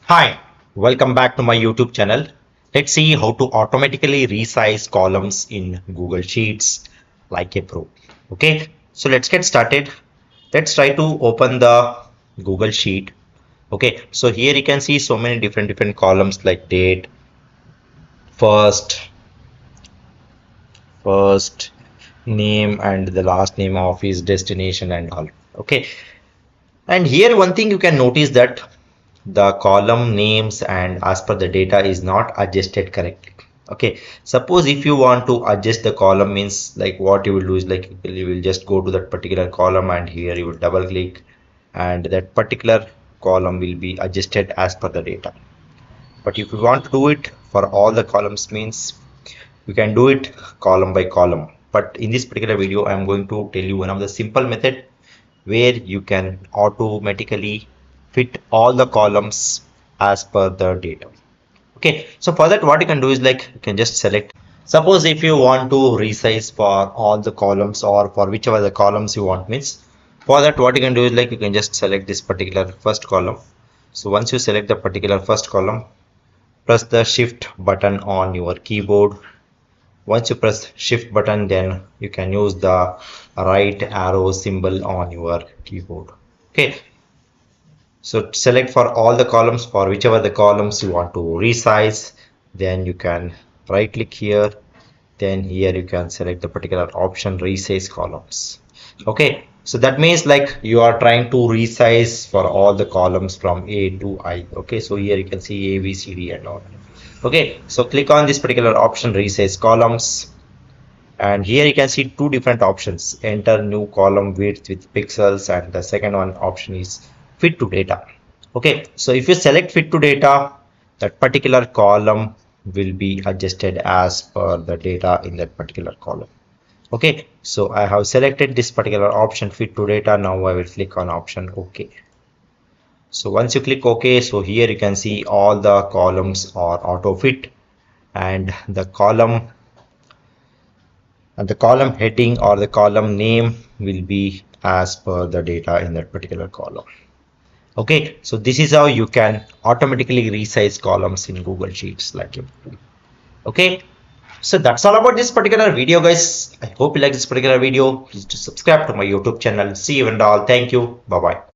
Hi, welcome back to my YouTube channel. Let's see how to automatically resize columns in Google Sheets like a pro. Okay, so let's get started. Let's try to open the Google Sheet. Okay, so here you can see so many different columns like date, first name, and the last name, office, destination, and all. Okay, and here one thing you can notice that the column names and as per the data is not adjusted correctly. Okay, suppose if you want to adjust the column, means like what you will do is like you will just go to that particular column and here you will double click and that particular column will be adjusted as per the data. But if you want to do it for all the columns, means you can do it column by column. But in this particular video I am going to tell you one of the simple method where you can automatically fit all the columns as per the data. Okay, so for that what you can do is like you can just select, suppose if you want to resize for all the columns or for whichever the columns you want, means for that what you can do is like you can just select this particular first column. So once you select the particular first column, press the shift button on your keyboard. Once you press shift button, then you can use the right arrow symbol on your keyboard. Okay, so select for all the columns for whichever the columns you want to resize. Then you can right click here, then here you can select the particular option resize columns. Okay, so that means like you are trying to resize for all the columns from A to I. Okay, so here you can see A, B, C, D and all. Okay, so click on this particular option resize columns, and here you can see two different options: enter new column width with pixels, and the second one option is fit to data. Okay, so if you select fit to data, that particular column will be adjusted as per the data in that particular column. Okay, so I have selected this particular option fit to data. Now I will click on option OK. So once you click OK, so here you can see all the columns are auto fit, and the column heading or the column name will be as per the data in that particular column. Okay, so this is how you can automatically resize columns in Google Sheets like you. Okay, so that's all about this particular video, guys. I hope you like this particular video. Please do subscribe to my YouTube channel. See you and all. Thank you. Bye bye.